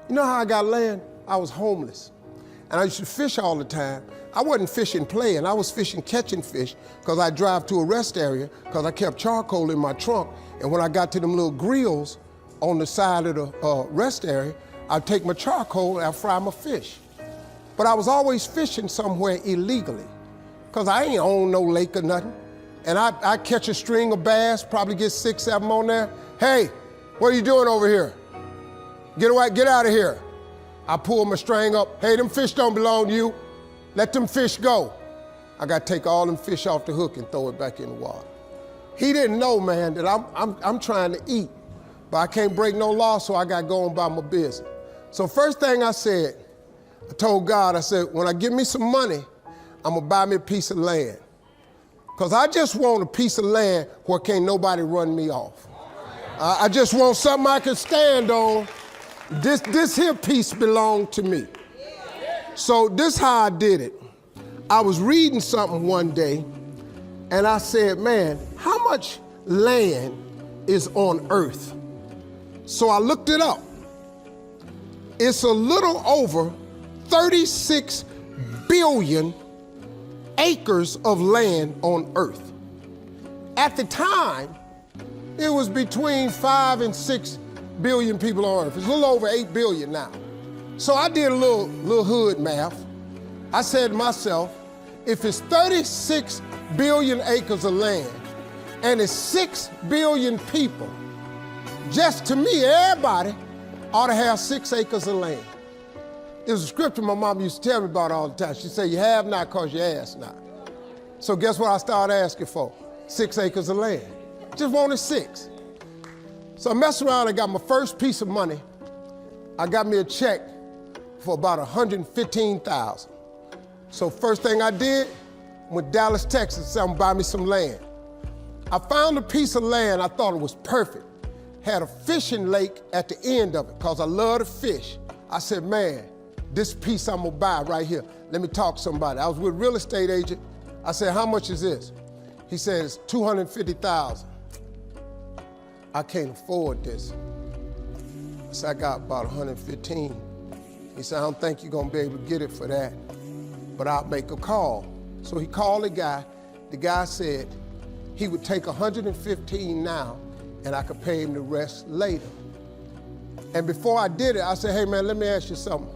You know how I got land? I was homeless. And I used to fish all the time. I wasn't fishing playing, I was fishing catching fish because I drive to a rest area because I kept charcoal in my trunk. And when I got to them little grills on the side of the rest area, I'd take my charcoal and I'd fry my fish. But I was always fishing somewhere illegally because I ain't own no lake or nothing. And I catch a string of bass, probably get 6, 7 on there. Hey, what are you doing over here? Get away, get out of here. I pull my string up. Hey, them fish don't belong to you. Let them fish go. I got to take all them fish off the hook and throw it back in the water. He didn't know, man, that I'm trying to eat, but I can't break no law, so I got to go on about my business. So first thing I said, I told God, I said, when I get me some money, I'm going to buy me a piece of land. Because I just want a piece of land where can't nobody run me off. I just want something I can stand on. This here piece belonged to me. So this how I did it. I was reading something one day, and I said, man, how much land is on earth? So I looked it up. It's a little over 36 billion acres of land on earth. At the time, it was between 5 and 6 billion people on earth. It's a little over 8 billion now. So I did a little hood math. I said to myself, if it's 36 billion acres of land and it's 6 billion people, just to me, everybody ought to have 6 acres of land. It was a scripture my mom used to tell me about all the time. She said, you have not because you ask not. So guess what I started asking for? 6 acres of land. Just wanted 6. So I messed around and got my first piece of money. I got me a check for about $115,000. So first thing I did, went to Dallas, Texas, said I'm gonna buy me some land. I found a piece of land, I thought it was perfect. Had a fishing lake at the end of it, because I love to fish. I said, man, this piece I'm gonna buy right here. Let me talk to somebody. I was with a real estate agent. I said, how much is this? He said, it's $250,000. I can't afford this. So I got about 115. He said, I don't think you're gonna be able to get it for that, but I'll make a call. So he called the guy. The guy said he would take 115 now and I could pay him the rest later. And before I did it, I said, hey man, let me ask you something.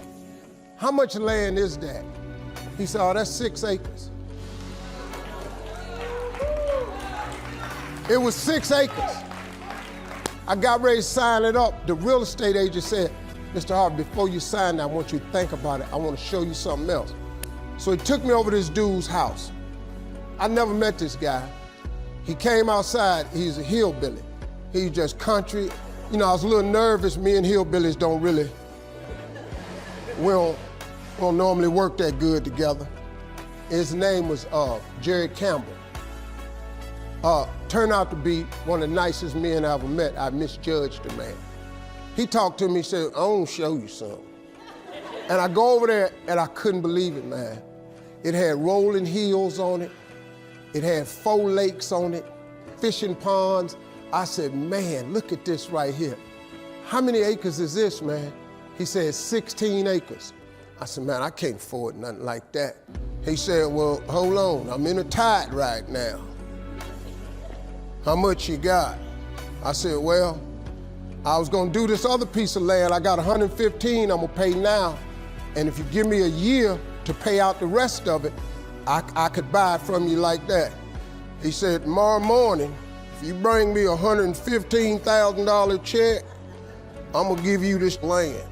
How much land is that? He said, oh, that's 6 acres. It was 6 acres. I got ready to sign it up. The real estate agent said, Mr. Harvey, before you sign that, I want you to think about it. I want to show you something else. So he took me over to this dude's house. I never met this guy. He came outside, he's a hillbilly. He's just country. You know, I was a little nervous. Me and hillbillies don't really, we don't normally work that good together. His name was Jerry Campbell. Turned out to be one of the nicest men I ever met. I misjudged the man. He talked to me, he said, I want to show you something. And I go over there and I couldn't believe it, man. It had rolling hills on it. It had 4 lakes on it, fishing ponds. I said, man, look at this right here. How many acres is this, man? He said, 16 acres. I said, man, I can't afford nothing like that. He said, well, hold on, I'm in a tide right now. How much you got? I said, well, I was gonna do this other piece of land. I got 115 I'm gonna pay now. And if you give me a year to pay out the rest of it, I could buy it from you like that. He said, tomorrow morning, if you bring me a $115,000 check, I'm gonna give you this land.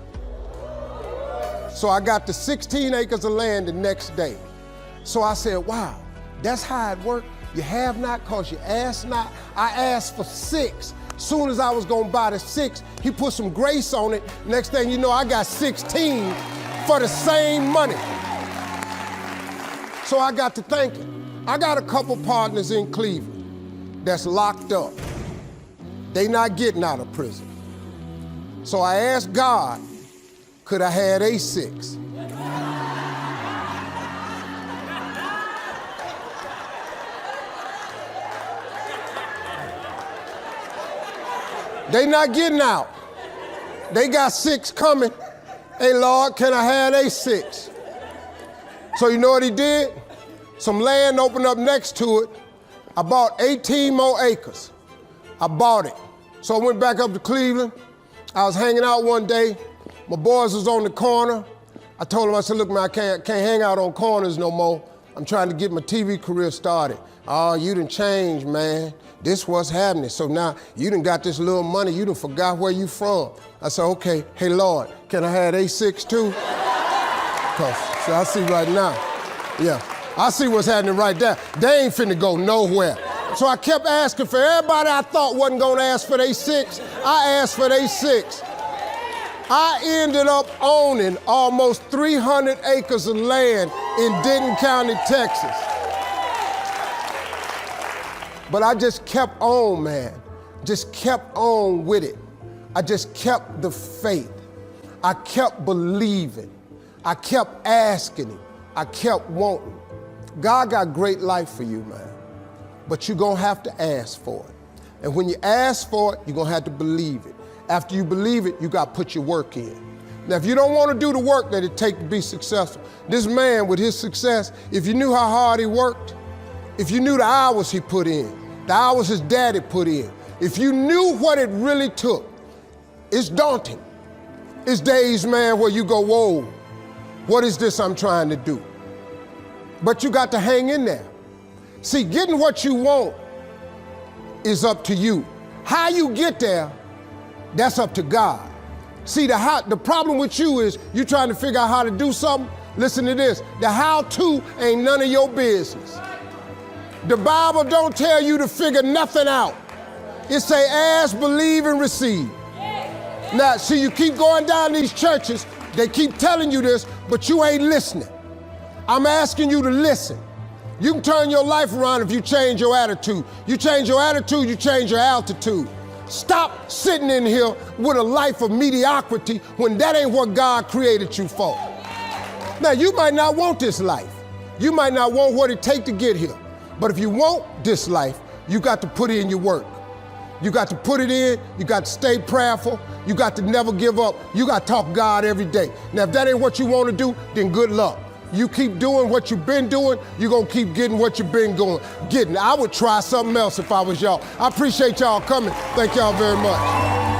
So I got the 16 acres of land the next day. So I said, wow, that's how it worked. You have not because you ask not. I asked for 6. Soon as I was gonna buy the 6, he put some grace on it. Next thing you know, I got 16 for the same money. So I got to thinking, I got a couple partners in Cleveland that's locked up. They not getting out of prison. So I asked God, could I have a 6? They not getting out. They got 6 coming. Hey, Lord, can I have A6? So you know what he did? Some land opened up next to it. I bought 18 more acres. I bought it. So I went back up to Cleveland. I was hanging out one day. My boys was on the corner. I told them, I said, look, man, I can't hang out on corners no more. I'm trying to get my TV career started. Oh, you done changed, man. This what's happening. So now you done got this little money. You done forgot where you from. I said, okay, hey, Lord, can I have A6 too? So I see right now, yeah, I see what's happening right there. They ain't finna go nowhere. So I kept asking for everybody I thought wasn't gonna ask for their 6. I asked for their 6. I ended up owning almost 300 acres of land in Denton County, Texas. But I just kept on, man. Just kept on with it. I just kept the faith. I kept believing. I kept asking him. I kept wanting. God got great life for you, man. But you're gonna have to ask for it. And when you ask for it, you're gonna have to believe it. After you believe it, you gotta put your work in. Now, if you don't wanna do the work that it takes to be successful, this man with his success, if you knew how hard he worked, if you knew the hours he put in, the hours his daddy put in, if you knew what it really took, it's daunting. It's days, man, where you go, whoa, what is this I'm trying to do? But you got to hang in there. See, getting what you want is up to you. How you get there, that's up to God. See, the problem with you is you trying to figure out how to do something. Listen to this. The how-to ain't none of your business. The Bible don't tell you to figure nothing out. It say ask, believe, and receive. Now, see, you keep going down these churches, they keep telling you this, but you ain't listening. I'm asking you to listen. You can turn your life around if you change your attitude. You change your attitude, you change your altitude. Stop sitting in here with a life of mediocrity when that ain't what God created you for. Now, you might not want this life. You might not want what it takes to get here. But if you want this life, you got to put in your work. You got to put it in, you got to stay prayerful, you got to never give up, you got to talk God every day. Now, if that ain't what you want to do, then good luck. You keep doing what you've been doing, you're going to keep getting what you've been getting. I would try something else if I was y'all. I appreciate y'all coming. Thank y'all very much.